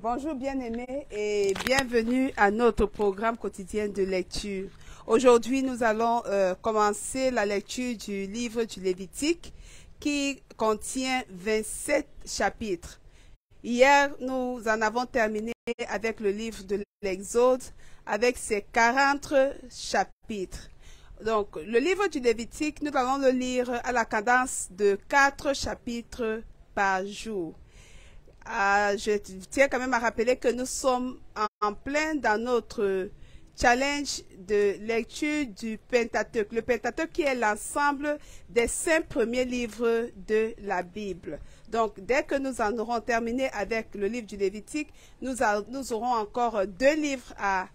Bonjour bien-aimés et bienvenue à notre programme quotidien de lecture. Aujourd'hui, nous allons commencer la lecture du livre du Lévitique qui contient 27 chapitres. Hier, nous en avons terminé avec le livre de l'Exode avec ses 40 chapitres. Donc, le livre du Lévitique, nous allons le lire à la cadence de 4 chapitres par jour. Je tiens quand même à rappeler que nous sommes en plein dans notre challenge de lecture du Pentateuque. Le Pentateuque qui est l'ensemble des 5 premiers livres de la Bible. Donc, dès que nous en aurons terminé avec le livre du Lévitique, nous aurons encore 2 livres à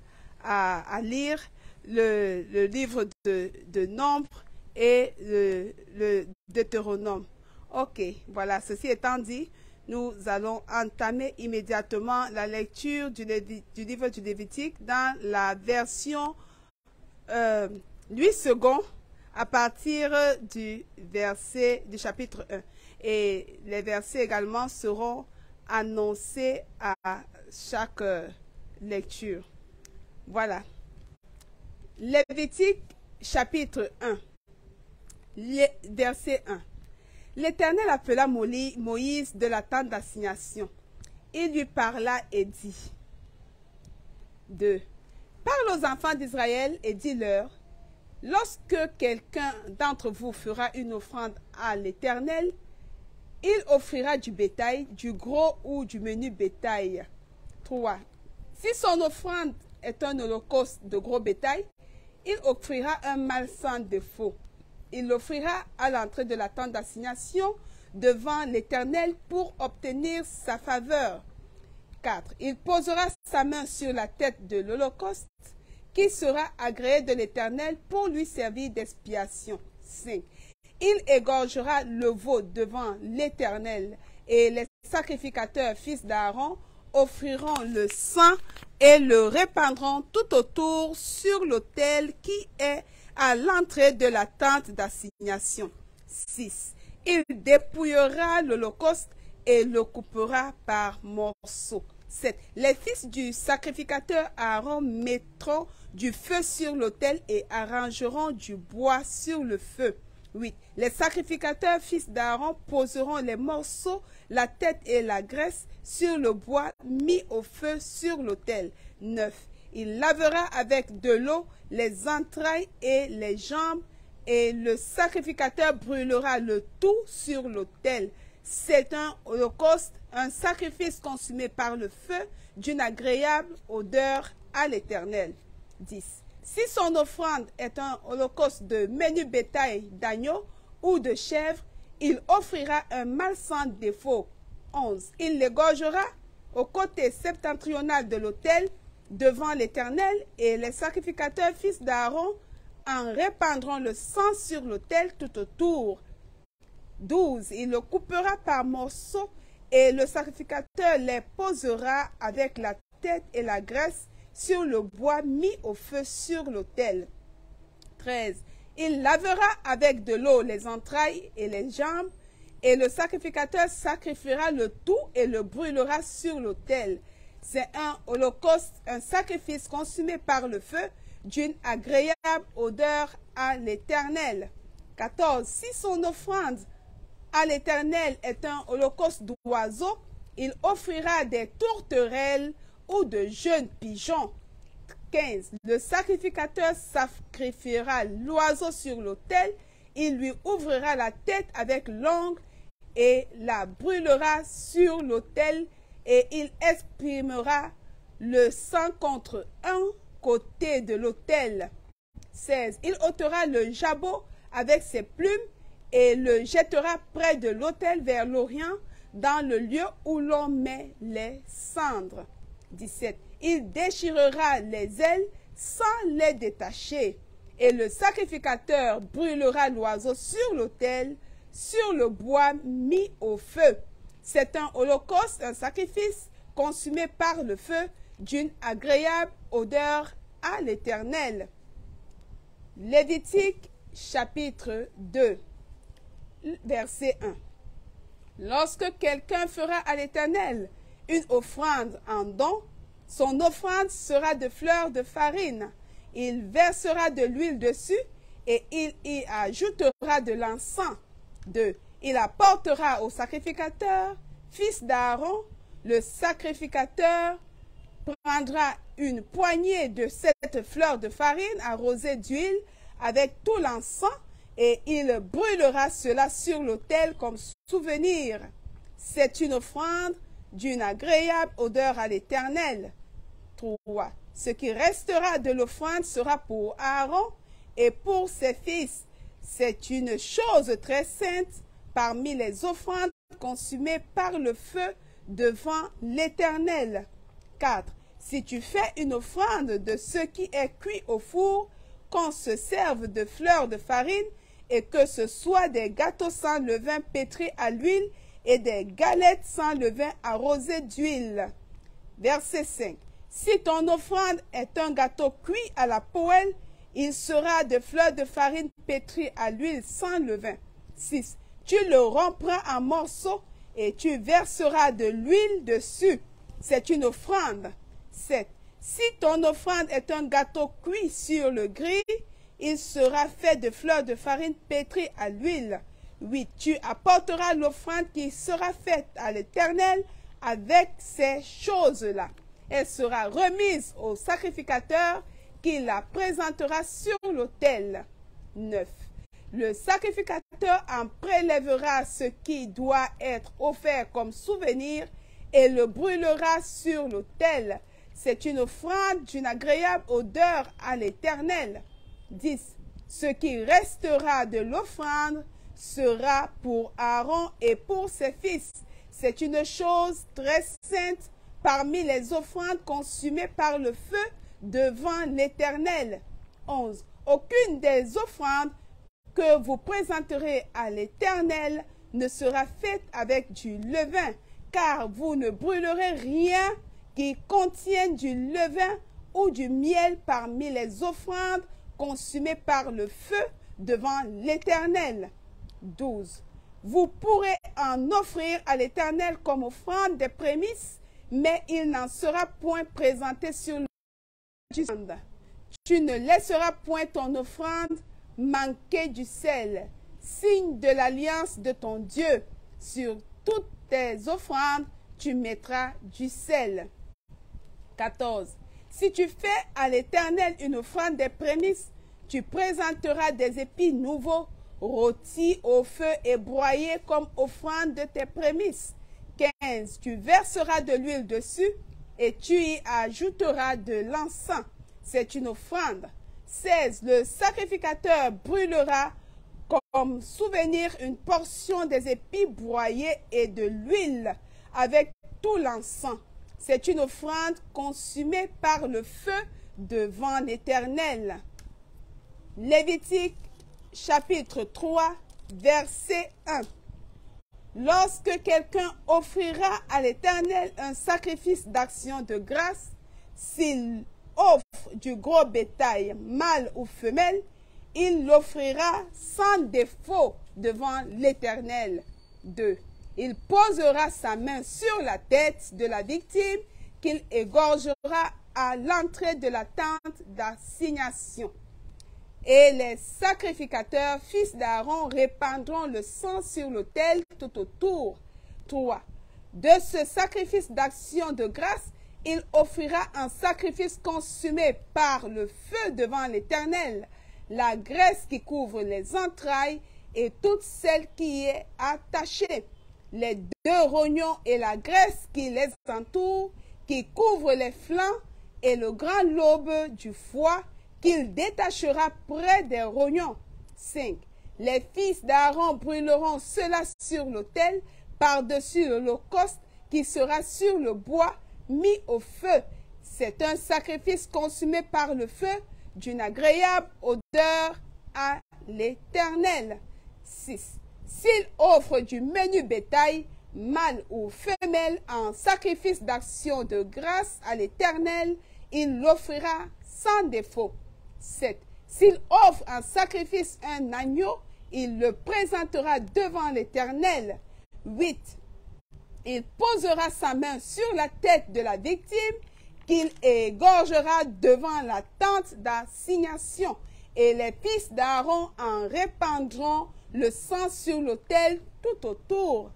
lire, le livre de Nombre et le Deutéronome. Ok, voilà, ceci étant dit, nous allons entamer immédiatement la lecture du livre du Lévitique dans la version 8 secondes à partir du chapitre 1. Et les versets également seront annoncés à chaque lecture. Voilà. Lévitique chapitre 1, verset 1. L'Éternel appela Moïse de la tente d'assignation. Il lui parla et dit, 2. Parle aux enfants d'Israël et dis-leur, lorsque quelqu'un d'entre vous fera une offrande à l'Éternel, il offrira du bétail, du gros ou du menu bétail. 3. Si son offrande est un holocauste de gros bétail, il offrira un mâle sans défaut. Il l'offrira à l'entrée de la tente d'assignation devant l'Éternel pour obtenir sa faveur. 4. Il posera sa main sur la tête de l'Holocauste qui sera agréé de l'Éternel pour lui servir d'expiation. 5. Il égorgera le veau devant l'Éternel et les sacrificateurs fils d'Aaron offriront le sang et le répandront tout autour sur l'autel qui est à l'entrée de la tente d'assignation. 6. Il dépouillera l'holocauste et le coupera par morceaux. 7. Les fils du sacrificateur Aaron mettront du feu sur l'autel et arrangeront du bois sur le feu. 8. Les sacrificateurs fils d'Aaron poseront les morceaux, la tête et la graisse sur le bois mis au feu sur l'autel. 9. Il lavera avec de l'eau les entrailles et les jambes, et le sacrificateur brûlera le tout sur l'autel. C'est un holocauste, un sacrifice consumé par le feu, d'une agréable odeur à l'Éternel. 10. Si son offrande est un holocauste de menu bétail d'agneau ou de chèvre, il offrira un mâle sans défaut. 11. Il l'égorgera au côté septentrional de l'autel, devant l'Éternel, et les sacrificateurs fils d'Aaron en répandront le sang sur l'autel tout autour. 12. Il le coupera par morceaux et le sacrificateur les posera avec la tête et la graisse sur le bois mis au feu sur l'autel. 13. Il lavera avec de l'eau les entrailles et les jambes, et le sacrificateur sacrifiera le tout et le brûlera sur l'autel. C'est un holocauste, un sacrifice consumé par le feu, d'une agréable odeur à l'Éternel. 14. Si son offrande à l'Éternel est un holocauste d'oiseaux, il offrira des tourterelles ou de jeunes pigeons. 15. Le sacrificateur sacrifiera l'oiseau sur l'autel, il lui ouvrira la tête avec l'ongle et la brûlera sur l'autel, et il exprimera le sang contre un côté de l'autel. 16. Il ôtera le jabot avec ses plumes et le jettera près de l'autel vers l'Orient, dans le lieu où l'on met les cendres. 17. Il déchirera les ailes sans les détacher, et le sacrificateur brûlera l'oiseau sur l'autel, sur le bois mis au feu. C'est un holocauste, un sacrifice consumé par le feu, d'une agréable odeur à l'Éternel. Lévitique chapitre 2, verset 1. Lorsque quelqu'un fera à l'Éternel une offrande en don, son offrande sera de fleurs de farine. Il versera de l'huile dessus et il y ajoutera de l'encens. 2. Il apportera au sacrificateur, fils d'Aaron. Le sacrificateur prendra une poignée de cette fleur de farine arrosée d'huile avec tout l'encens et il brûlera cela sur l'autel comme souvenir. C'est une offrande d'une agréable odeur à l'Éternel. 3. Ce qui restera de l'offrande sera pour Aaron et pour ses fils. C'est une chose très sainte parmi les offrandes consumées par le feu devant l'Éternel. 4. Si tu fais une offrande de ce qui est cuit au four, qu'on se serve de fleurs de farine et que ce soit des gâteaux sans levain pétris à l'huile et des galettes sans levain arrosées d'huile. Verset 5. Si ton offrande est un gâteau cuit à la poêle, il sera de fleurs de farine pétries à l'huile sans levain. 6. Tu le rompras en morceaux et tu verseras de l'huile dessus. C'est une offrande. 7. Si ton offrande est un gâteau cuit sur le grill, il sera fait de fleurs de farine pétries à l'huile. 8. Tu apporteras l'offrande qui sera faite à l'Éternel avec ces choses-là. Elle sera remise au sacrificateur qui la présentera sur l'autel. 9. Le sacrificateur en prélèvera ce qui doit être offert comme souvenir et le brûlera sur l'autel. C'est une offrande d'une agréable odeur à l'Éternel. 10. Ce qui restera de l'offrande sera pour Aaron et pour ses fils. C'est une chose très sainte parmi les offrandes consumées par le feu devant l'Éternel. 11. Aucune des offrandes que vous présenterez à l'Éternel ne sera faite avec du levain, car vous ne brûlerez rien qui contienne du levain ou du miel parmi les offrandes consumées par le feu devant l'Éternel. 12. Vous pourrez en offrir à l'Éternel comme offrande des prémices, mais il n'en sera point présenté sur le Tu ne laisseras point ton offrande manquer du sel, signe de l'alliance de ton Dieu. Sur toutes tes offrandes, tu mettras du sel. 14. Si tu fais à l'Éternel une offrande des prémices, tu présenteras des épis nouveaux, rôtis au feu et broyés comme offrande de tes prémices. 15. Tu verseras de l'huile dessus et tu y ajouteras de l'encens. C'est une offrande. 16. Le sacrificateur brûlera comme souvenir une portion des épis broyés et de l'huile avec tout l'encens. C'est une offrande consumée par le feu devant l'Éternel. Lévitique chapitre 3, verset 1. Lorsque quelqu'un offrira à l'Éternel un sacrifice d'action de grâce, s'il offre du gros bétail, mâle ou femelle, il l'offrira sans défaut devant l'Éternel. 2. Il posera sa main sur la tête de la victime qu'il égorgera à l'entrée de la tente d'assignation. Et les sacrificateurs, fils d'Aaron, répandront le sang sur l'autel tout autour. 3. De ce sacrifice d'action de grâce, il offrira un sacrifice consumé par le feu devant l'Éternel, la graisse qui couvre les entrailles et toute celle qui y est attachée, les 2 rognons et la graisse qui les entoure, qui couvre les flancs, et le grand lobe du foie qu'il détachera près des rognons. 5. Les fils d'Aaron brûleront cela sur l'autel, par-dessus l'holocauste qui sera sur le bois mis au feu. C'est un sacrifice consumé par le feu d'une agréable odeur à l'Éternel. 6. S'il offre du menu bétail, mâle ou femelle, en sacrifice d'action de grâce à l'Éternel, il l'offrira sans défaut. 7. S'il offre en sacrifice un agneau, il le présentera devant l'Éternel. 8. il posera sa main sur la tête de la victime, qu'il égorgera devant la tente d'assignation. Et les fils d'Aaron en répandront le sang sur l'autel tout autour.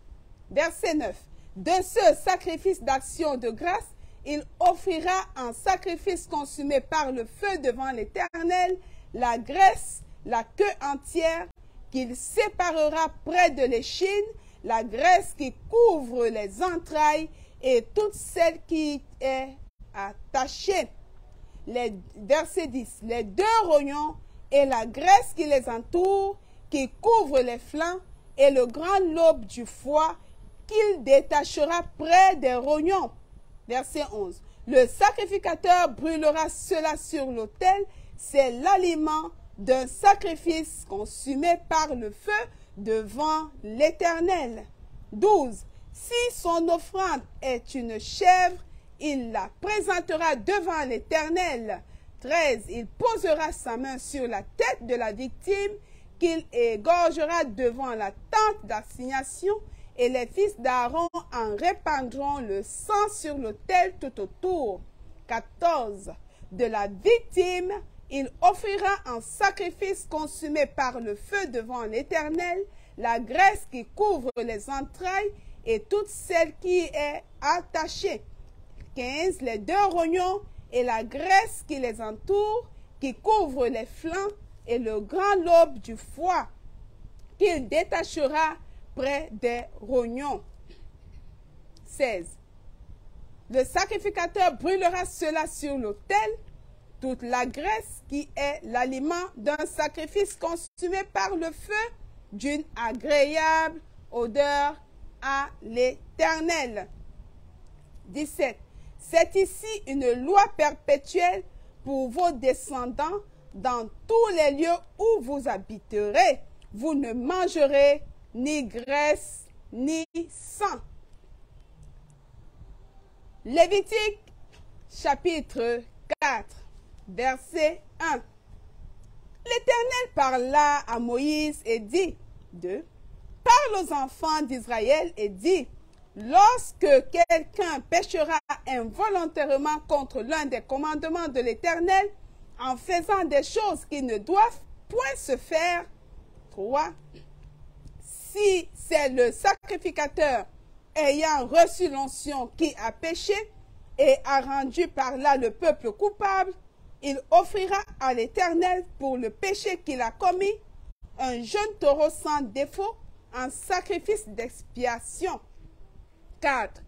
Verset 9. De ce sacrifice d'action de grâce, il offrira en sacrifice consumé par le feu devant l'Éternel la graisse, la queue entière, qu'il séparera près de l'échine, la graisse qui couvre les entrailles et toute celle qui est attachée. Verset 10. Les deux rognons et la graisse qui les entoure, qui couvre les flancs, et le grand lobe du foie, qu'il détachera près des rognons. Verset 11. Le sacrificateur brûlera cela sur l'autel, c'est l'aliment d'un sacrifice consumé par le feu devant l'Éternel. 12. Si son offrande est une chèvre, il la présentera devant l'Éternel. 13. Il posera sa main sur la tête de la victime, qu'il égorgera devant la tente d'assignation, et les fils d'Aaron en répandront le sang sur l'autel tout autour. 14. De la victime, il offrira en sacrifice consumé par le feu devant l'Éternel la graisse qui couvre les entrailles et toute celle qui est attachée. 15. Les deux rognons et la graisse qui les entoure, qui couvre les flancs et le grand lobe du foie, qu'il détachera près des rognons. 16. Le sacrificateur brûlera cela sur l'autel, toute la graisse qui est l'aliment d'un sacrifice consumé par le feu, d'une agréable odeur à l'Éternel. 17. C'est ici une loi perpétuelle pour vos descendants dans tous les lieux où vous habiterez. Vous ne mangerez ni graisse ni sang. Lévitique chapitre 4, verset 1. L'Éternel parla à Moïse et dit, 2. Parle aux enfants d'Israël et dit, lorsque quelqu'un péchera involontairement contre l'un des commandements de l'Éternel, en faisant des choses qui ne doivent point se faire, 3. Si c'est le sacrificateur ayant reçu l'onction qui a péché et a rendu par là le peuple coupable, il offrira à l'Éternel pour le péché qu'il a commis un jeune taureau sans défaut en sacrifice d'expiation. 4.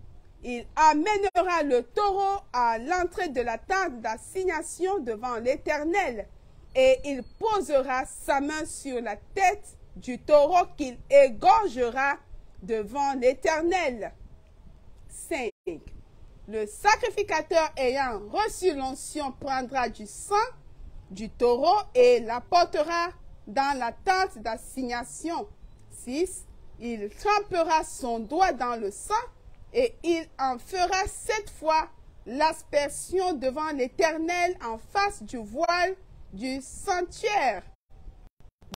Il amènera le taureau à l'entrée de la tente d'assignation devant l'Éternel et il posera sa main sur la tête du taureau qu'il égorgera devant l'Éternel. 5. Le sacrificateur ayant reçu l'onction prendra du sang du taureau et l'apportera dans la tente d'assignation. 6. Il trempera son doigt dans le sang et il en fera 7 fois l'aspersion devant l'Éternel en face du voile du sanctuaire.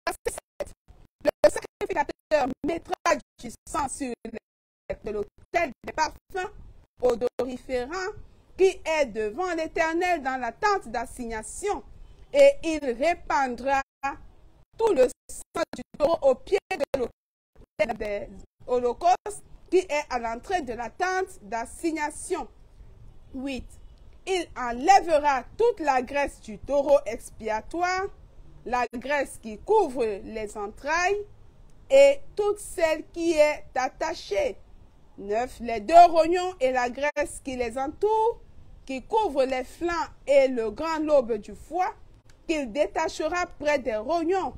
Verset 7. Le sacrificateur mettra du sang sur l'autel des parfums odoriférants qui est devant l'Éternel dans la tente d'assignation, et il répandra tout le sang du taureau au pied de l'autel des holocaustes qui est à l'entrée de la tente d'assignation. 8. Il enlèvera toute la graisse du taureau expiatoire, la graisse qui couvre les entrailles et toute celle qui est attachée. 9. Les deux rognons et la graisse qui les entoure, qui couvre les flancs et le grand lobe du foie, qu'il détachera près des rognons.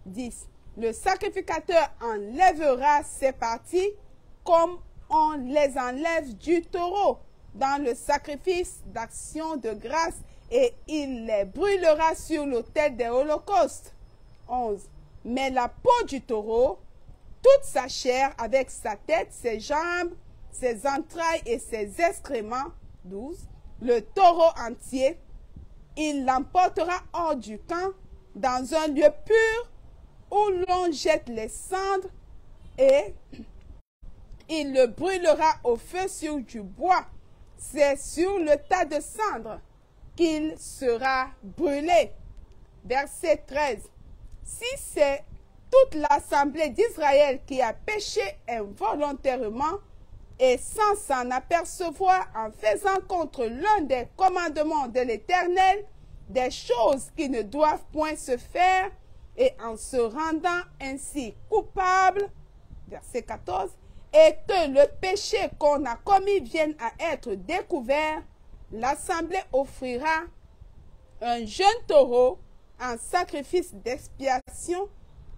10. Le sacrificateur enlèvera ces parties comme on les enlève du taureau dans le sacrifice d'action de grâce et il les brûlera sur l'autel des holocaustes. 11. Mais la peau du taureau, toute sa chair avec sa tête, ses jambes, ses entrailles et ses excréments. 12. Le taureau entier, il l'emportera hors du camp dans un lieu pur où l'on jette les cendres et Il le brûlera au feu sur du bois. C'est sur le tas de cendres qu'il sera brûlé. Verset 13. Si c'est toute l'assemblée d'Israël qui a péché involontairement et sans s'en apercevoir en faisant contre l'un des commandements de l'Éternel, des choses qui ne doivent point se faire, et en se rendant ainsi coupable, verset 14, et que le péché qu'on a commis vienne à être découvert, l'assemblée offrira un jeune taureau en sacrifice d'expiation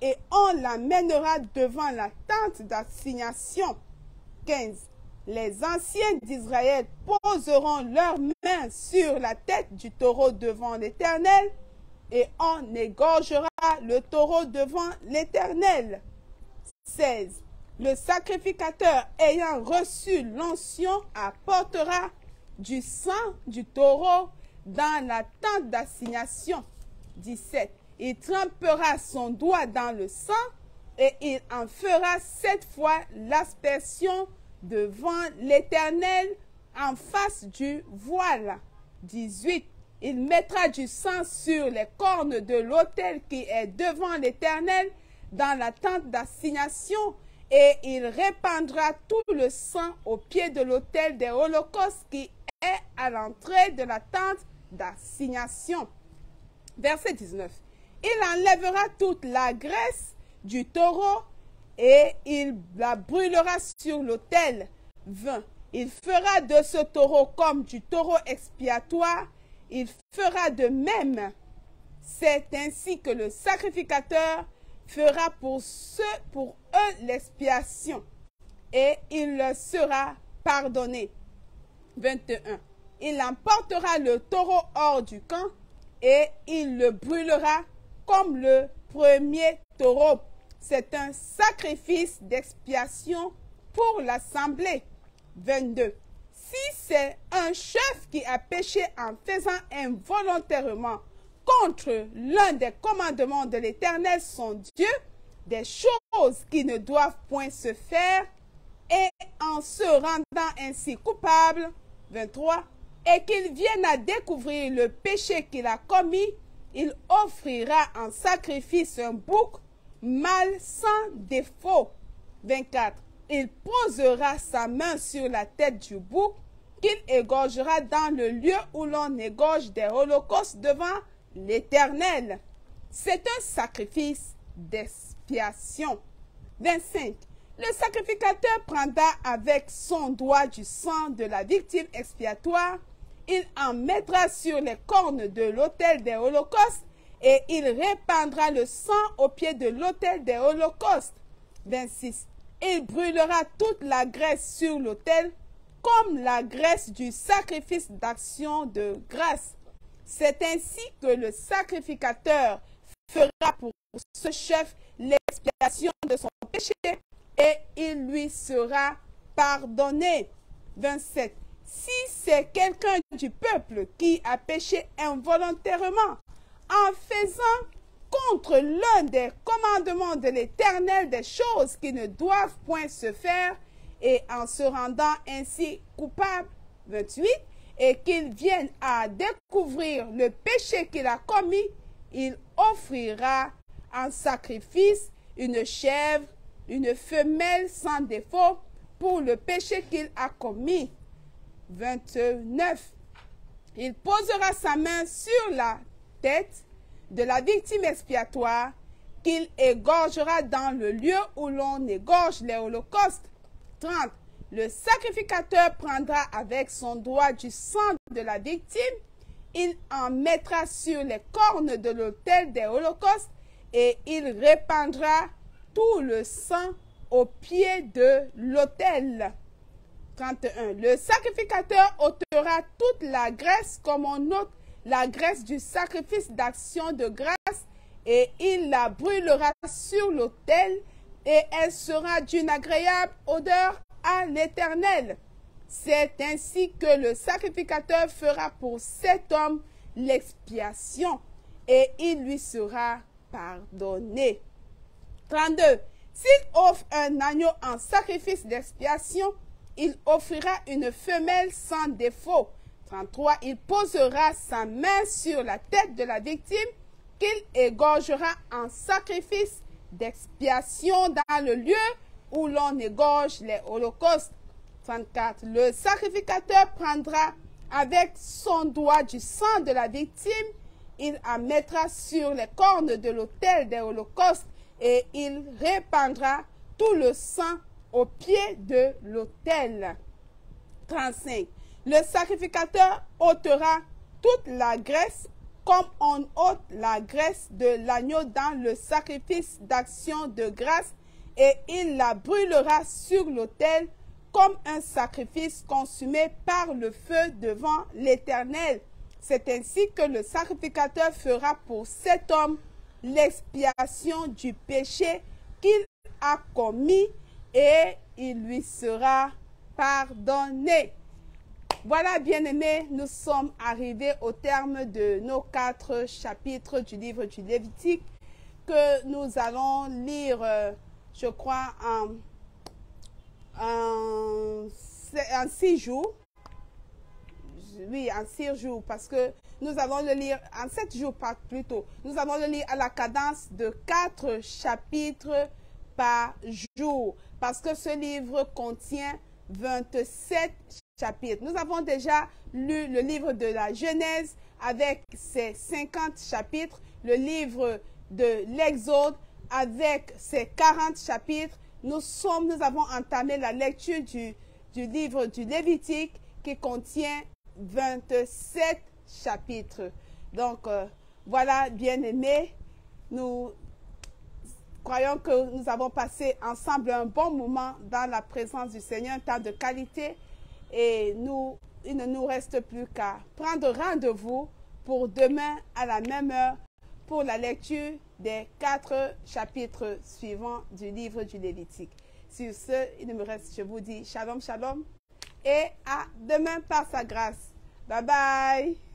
et on l'amènera devant la tente d'assignation. 15. Les anciens d'Israël poseront leurs mains sur la tête du taureau devant l'Éternel et on égorgera le taureau devant l'Éternel. 16. Le sacrificateur ayant reçu l'onction apportera du sang du taureau dans la tente d'assignation. 17. Il trempera son doigt dans le sang et il en fera 7 fois l'aspersion devant l'Éternel en face du voile. 18. Il mettra du sang sur les cornes de l'autel qui est devant l'Éternel dans la tente d'assignation et il répandra tout le sang au pied de l'autel des holocaustes qui est à l'entrée de la tente d'assignation. Verset 19. Il enlèvera toute la graisse du taureau et il la brûlera sur l'autel. 20. Il fera de ce taureau comme du taureau expiatoire. Il fera de même. C'est ainsi que le sacrificateur fera pour eux l'expiation et il leur sera pardonné. 21. Il emportera le taureau hors du camp et il le brûlera comme le premier taureau. C'est un sacrifice d'expiation pour l'assemblée. 22. Si c'est un chef qui a péché en faisant involontairement contre l'un des commandements de l'Éternel son Dieu, des choses qui ne doivent point se faire, et en se rendant ainsi coupable, 23, et qu'il vienne à découvrir le péché qu'il a commis, il offrira en sacrifice un bouc mâle sans défaut. 24. Il posera sa main sur la tête du bouc qu'il égorgera dans le lieu où l'on égorge des holocaustes devant l'Éternel. C'est un sacrifice d'expiation. 25. Le sacrificateur prendra avec son doigt du sang de la victime expiatoire, il en mettra sur les cornes de l'autel des holocaustes et il répandra le sang au pied de l'autel des holocaustes. 26. Il brûlera toute la graisse sur l'autel comme la graisse du sacrifice d'action de grâce. C'est ainsi que le sacrificateur fera pour ce chef l'expiation de son péché et il lui sera pardonné. 27. Si c'est quelqu'un du peuple qui a péché involontairement en faisant contre l'un des commandements de l'Éternel des choses qui ne doivent point se faire et en se rendant ainsi coupable, 28, et qu'il vienne à découvrir le péché qu'il a commis, il offrira en sacrifice une chèvre, une femelle sans défaut pour le péché qu'il a commis. 29. Il posera sa main sur la tête de la victime expiatoire qu'il égorgera dans le lieu où l'on égorge les holocaustes. 30. Le sacrificateur prendra avec son doigt du sang de la victime, il en mettra sur les cornes de l'autel des holocaustes et il répandra tout le sang au pied de l'autel. 31. Le sacrificateur ôtera toute la graisse comme on ôte la graisse du sacrifice d'action de grâce et il la brûlera sur l'autel et elle sera d'une agréable odeur à l'Éternel. C'est ainsi que le sacrificateur fera pour cet homme l'expiation et il lui sera pardonné. 32. S'il offre un agneau en sacrifice d'expiation, il offrira une femelle sans défaut. 33. Il posera sa main sur la tête de la victime qu'il égorgera en sacrifice d'expiation dans le lieu où l'on égorge les holocaustes. 34. Le sacrificateur prendra avec son doigt du sang de la victime, il en mettra sur les cornes de l'autel des holocaustes et il répandra tout le sang au pied de l'autel. 35. Le sacrificateur ôtera toute la graisse comme on ôte la graisse de l'agneau dans le sacrifice d'action de grâce et il la brûlera sur l'autel comme un sacrifice consumé par le feu devant l'Éternel. C'est ainsi que le sacrificateur fera pour cet homme l'expiation du péché qu'il a commis et il lui sera pardonné. Voilà, bien-aimés, nous sommes arrivés au terme de nos 4 chapitres du livre du Lévitique que nous allons lire, je crois, en 6 jours. Oui, en 6 jours, parce que nous allons le lire en 7 jours plutôt. Nous allons le lire à la cadence de 4 chapitres par jour, parce que ce livre contient 27 chapitres. Nous avons déjà lu le livre de la Genèse avec ses 50 chapitres, le livre de l'Exode avec ses 40 chapitres. Nous avons entamé la lecture du livre du Lévitique qui contient 27 chapitres. Donc, voilà, bien-aimés, nous croyons que nous avons passé ensemble un bon moment dans la présence du Seigneur, un temps de qualité. Et il ne nous reste plus qu'à prendre rendez-vous pour demain à la même heure pour la lecture des 4 chapitres suivants du livre du Lévitique. Sur ce, il ne me reste, je vous dis shalom, shalom et à demain par sa grâce. Bye bye.